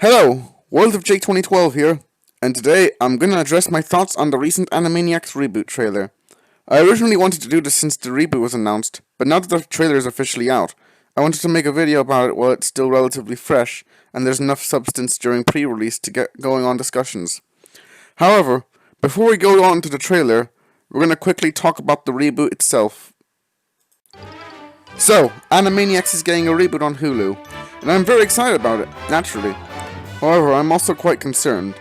Hello, World of Jake 2012 here, and today I'm going to address my thoughts on the recent Animaniacs Reboot trailer. I originally wanted to do this since the reboot was announced, but now that the trailer is officially out, I wanted to make a video about it while it's still relatively fresh and there's enough substance during pre-release to get going on discussions. However, before we go on to the trailer, we're going to quickly talk about the reboot itself. So, Animaniacs is getting a reboot on Hulu, and I'm very excited about it, naturally. However, I'm also quite concerned.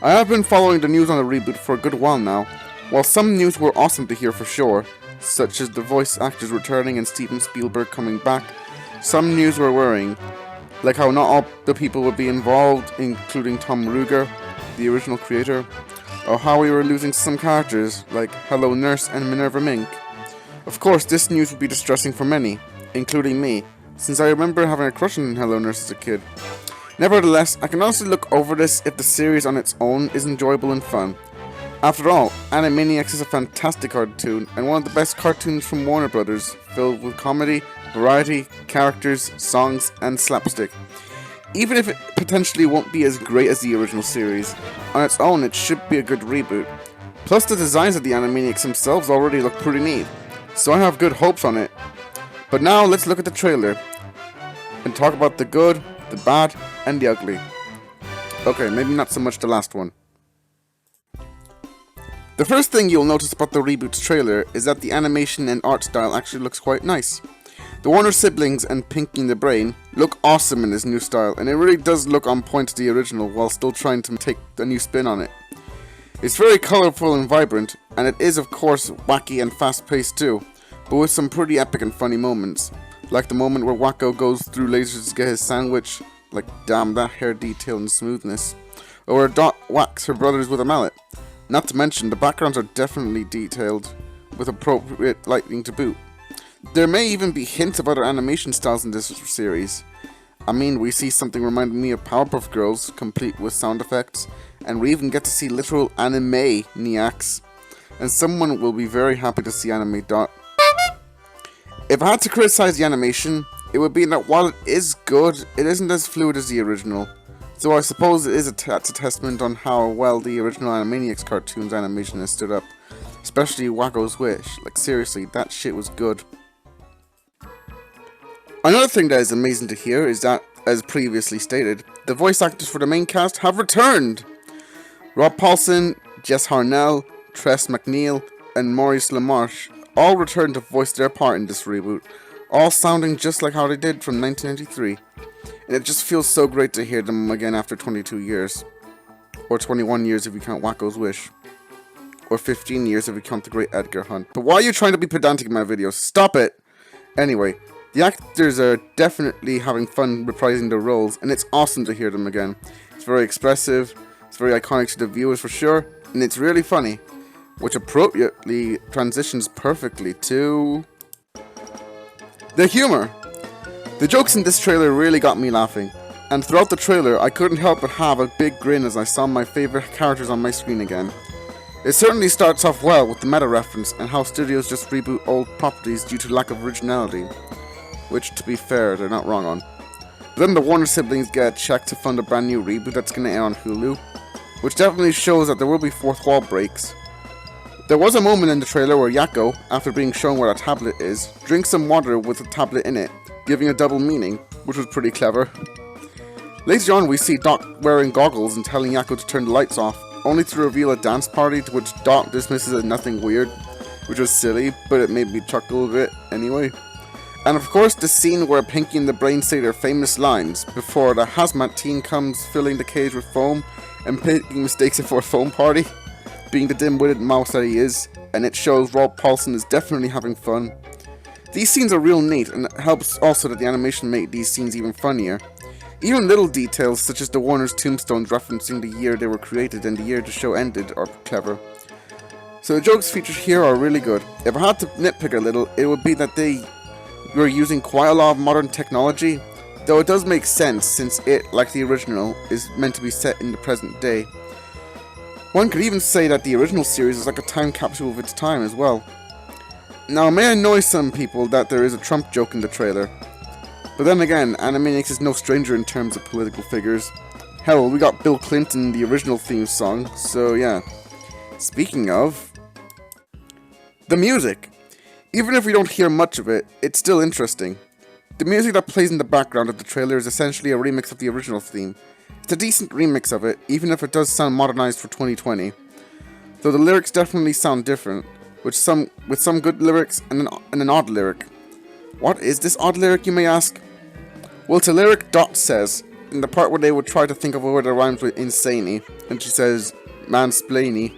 I have been following the news on the reboot for a good while now. While some news were awesome to hear for sure, such as the voice actors returning and Steven Spielberg coming back, some news were worrying, like how not all the people would be involved, including Tom Ruegger, the original creator, or how we were losing some characters, like Hello Nurse and Minerva Mink. Of course, this news would be distressing for many, including me, since I remember having a crush on Hello Nurse as a kid. Nevertheless, I can honestly look over this if the series on its own is enjoyable and fun. After all, Animaniacs is a fantastic cartoon, and one of the best cartoons from Warner Brothers, filled with comedy, variety, characters, songs, and slapstick. Even if it potentially won't be as great as the original series, on its own it should be a good reboot. Plus the designs of the Animaniacs themselves already look pretty neat, so I have good hopes on it. But now let's look at the trailer, and talk about the good, the bad, and the ugly. Okay, maybe not so much the last one. The first thing you'll notice about the reboot's trailer is that the animation and art style actually looks quite nice. The Warner siblings and Pinky and the Brain look awesome in this new style, and it really does look on point to the original while still trying to take a new spin on it. It's very colourful and vibrant, and it is of course wacky and fast paced too, but with some pretty epic and funny moments. Like the moment where Wacko goes through lasers to get his sandwich, like damn that hair detail and smoothness. Or where Dot whacks her brothers with a mallet. Not to mention, the backgrounds are definitely detailed, with appropriate lighting to boot. There may even be hints of other animation styles in this series. I mean, we see something reminding me of Powerpuff Girls, complete with sound effects, and we even get to see literal Animaniacs. And someone will be very happy to see anime Dot. If I had to criticize the animation, it would be that while it is good, it isn't as fluid as the original. So I suppose it is a testament on how well the original Animaniacs cartoon's animation has stood up. Especially Wacko's Wish. Like seriously, that shit was good. Another thing that is amazing to hear is that, as previously stated, the voice actors for the main cast have returned! Rob Paulsen, Jess Harnell, Tress MacNeille, and Maurice LaMarche all returned to voice their part in this reboot, all sounding just like how they did from 1993. And it just feels so great to hear them again after 22 years. Or 21 years if you count Wacko's Wish. Or 15 years if you count the Great Edgar Hunt. But why are you trying to be pedantic in my videos? Stop it! Anyway, the actors are definitely having fun reprising their roles, and it's awesome to hear them again. It's very expressive, it's very iconic to the viewers for sure, and it's really funny, which appropriately transitions perfectly to the humor. The jokes in this trailer really got me laughing, and throughout the trailer I couldn't help but have a big grin as I saw my favourite characters on my screen again. It certainly starts off well with the meta reference and how studios just reboot old properties due to lack of originality, which to be fair they're not wrong on. But then the Warner siblings get a check to fund a brand new reboot that's going to air on Hulu, which definitely shows that there will be fourth wall breaks. There was a moment in the trailer where Yakko, after being shown where a tablet is, drinks some water with a tablet in it, giving a double meaning, which was pretty clever. Later on we see Dot wearing goggles and telling Yakko to turn the lights off, only to reveal a dance party to which Dot dismisses as nothing weird, which was silly, but it made me chuckle a bit anyway. And of course the scene where Pinky and the Brain say their famous lines, before the hazmat team comes filling the cage with foam, and Pinky mistakes it for a foam party, being the dim-witted mouse that he is, and it shows Rob Paulsen is definitely having fun. These scenes are real neat, and it helps also that the animation made these scenes even funnier. Even little details such as the Warner's tombstones referencing the year they were created and the year the show ended are clever. So the jokes featured here are really good. If I had to nitpick a little, it would be that they were using quite a lot of modern technology, though it does make sense since it, like the original, is meant to be set in the present day. One could even say that the original series is like a time capsule of its time as well. Now it may annoy some people that there is a Trump joke in the trailer, but then again, Animaniacs is no stranger in terms of political figures. Hell, we got Bill Clinton in the original theme song, so yeah. Speaking of, the music. Even if we don't hear much of it, it's still interesting. The music that plays in the background of the trailer is essentially a remix of the original theme. It's a decent remix of it, even if it does sound modernized for 2020. Though the lyrics definitely sound different, with some good lyrics and an odd lyric. What is this odd lyric, you may ask? Well, it's a lyric Dot says, in the part where they would try to think of a word that rhymes with insaney, and she says, mansplainy,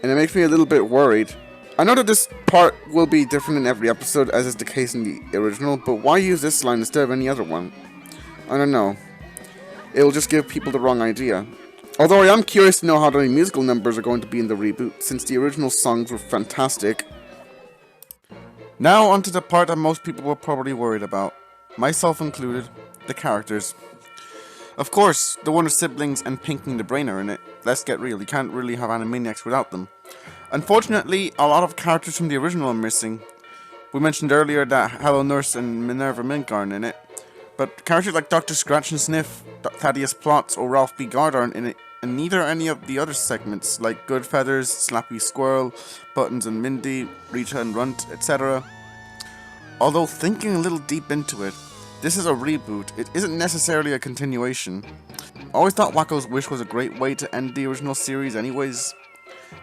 and it makes me a little bit worried. I know that this part will be different in every episode, as is the case in the original, but why use this line instead of any other one? I don't know. It'll just give people the wrong idea. Although I am curious to know how many musical numbers are going to be in the reboot, since the original songs were fantastic. Now onto the part that most people were probably worried about, myself included, the characters. Of course, the Warner siblings and Pinky the Brain are in it. Let's get real, you can't really have Animaniacs without them. Unfortunately, a lot of characters from the original are missing. We mentioned earlier that Hello Nurse and Minerva Mink aren't in it, but characters like Dr. Scratch and Sniff, Thaddeus Plotz, or Ralph B. Gard aren't in it, and neither are any of the other segments, like Good Feathers, Slappy Squirrel, Buttons and Mindy, Rita and Runt, etc. Although thinking a little deep into it, this is a reboot, it isn't necessarily a continuation. I always thought Wacko's Wish was a great way to end the original series anyways.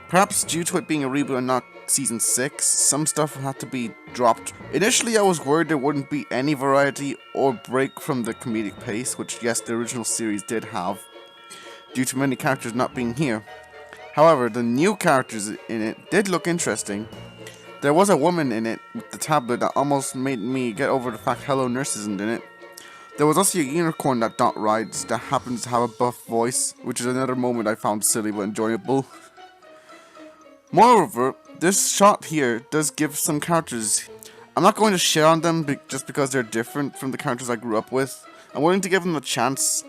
Perhaps due to it being a reboot and not season 6, some stuff had to be dropped. Initially I was worried there wouldn't be any variety or break from the comedic pace, which yes, the original series did have, due to many characters not being here. However, the new characters in it did look interesting. There was a woman in it with the tablet that almost made me get over the fact Hello Nurse isn't in it. There was also a unicorn that Dot rides that happens to have a buff voice, which is another moment I found silly but enjoyable. Moreover, this shot here does give some characters. I'm not going to share on them just because they're different from the characters I grew up with. I'm willing to give them a chance.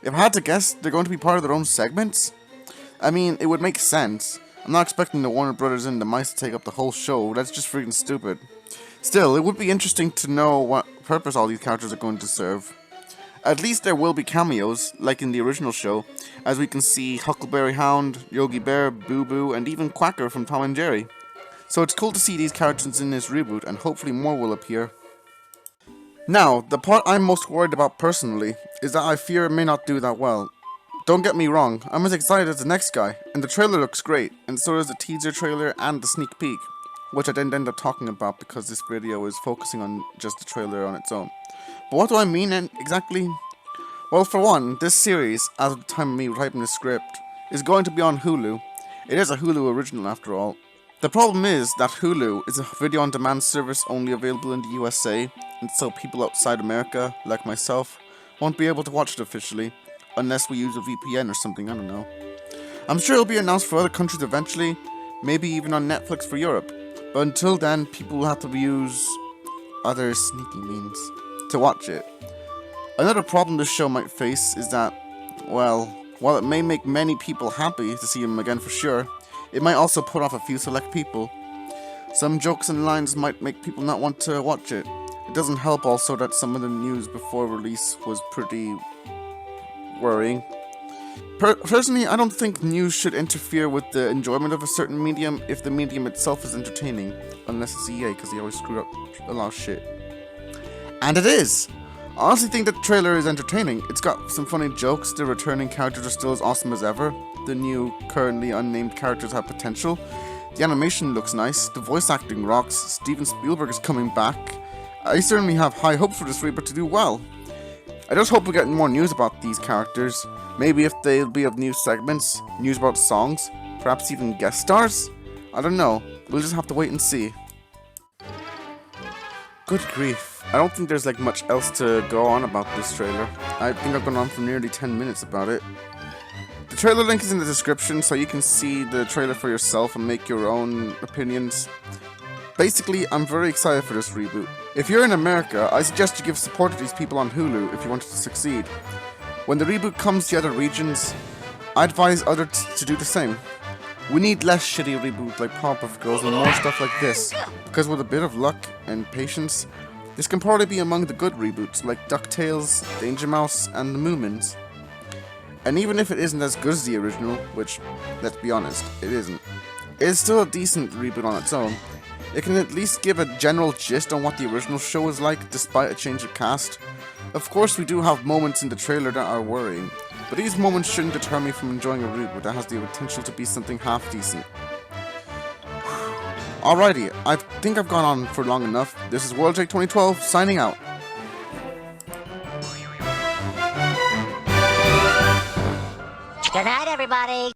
If I had to guess, they're going to be part of their own segments? I mean, it would make sense. I'm not expecting the Warner Brothers and the Mice to take up the whole show, that's just freaking stupid. Still, it would be interesting to know what purpose all these characters are going to serve. At least there will be cameos, like in the original show, as we can see Huckleberry Hound, Yogi Bear, Boo Boo, and even Quacker from Tom and Jerry. So it's cool to see these characters in this reboot, and hopefully more will appear. Now, the part I'm most worried about personally is that I fear it may not do that well. Don't get me wrong, I'm as excited as the next guy, and the trailer looks great, and so does the teaser trailer and the sneak peek, which I didn't end up talking about because this video is focusing on just the trailer on its own. But what do I mean exactly? Well, for one, this series, as of the time of me typing the script, is going to be on Hulu. It is a Hulu original after all. The problem is that Hulu is a video-on-demand service only available in the USA, and so people outside America, like myself, won't be able to watch it officially, unless we use a VPN or something, I don't know. I'm sure it'll be announced for other countries eventually, maybe even on Netflix for Europe, but until then, people will have to use other sneaky means to watch it. Another problem this show might face is that, well, while it may make many people happy to see him again for sure, it might also put off a few select people. Some jokes and lines might make people not want to watch it. It doesn't help also that some of the news before release was pretty worrying. Personally, I don't think news should interfere with the enjoyment of a certain medium if the medium itself is entertaining, unless it's EA, because they always screw up a lot of shit. And it is! I honestly think that the trailer is entertaining. It's got some funny jokes, the returning characters are still as awesome as ever, the new, currently unnamed characters have potential, the animation looks nice, the voice acting rocks, Steven Spielberg is coming back. I certainly have high hopes for this reboot to do well. I just hope we get more news about these characters, maybe if they'll be of new segments, news about songs, perhaps even guest stars? I don't know, we'll just have to wait and see. Good grief, I don't think there's like much else to go on about this trailer. I think I've gone on for nearly 10 minutes about it. The trailer link is in the description so you can see the trailer for yourself and make your own opinions. Basically, I'm very excited for this reboot. If you're in America, I suggest you give support to these people on Hulu if you want it to succeed. When the reboot comes to other regions, I advise others to do the same. We need less shitty reboots like Powerpuff Girls and more stuff like this, because with a bit of luck and patience, this can probably be among the good reboots like DuckTales, Danger Mouse, and the Moomins. And even if it isn't as good as the original, which, let's be honest, it isn't, it's still a decent reboot on its own. It can at least give a general gist on what the original show is like, despite a change of cast. Of course, we do have moments in the trailer that are worrying, but these moments shouldn't deter me from enjoying a reboot that has the potential to be something half decent. Alrighty, I think I've gone on for long enough. This is World Jake 2012, signing out. Good night, everybody.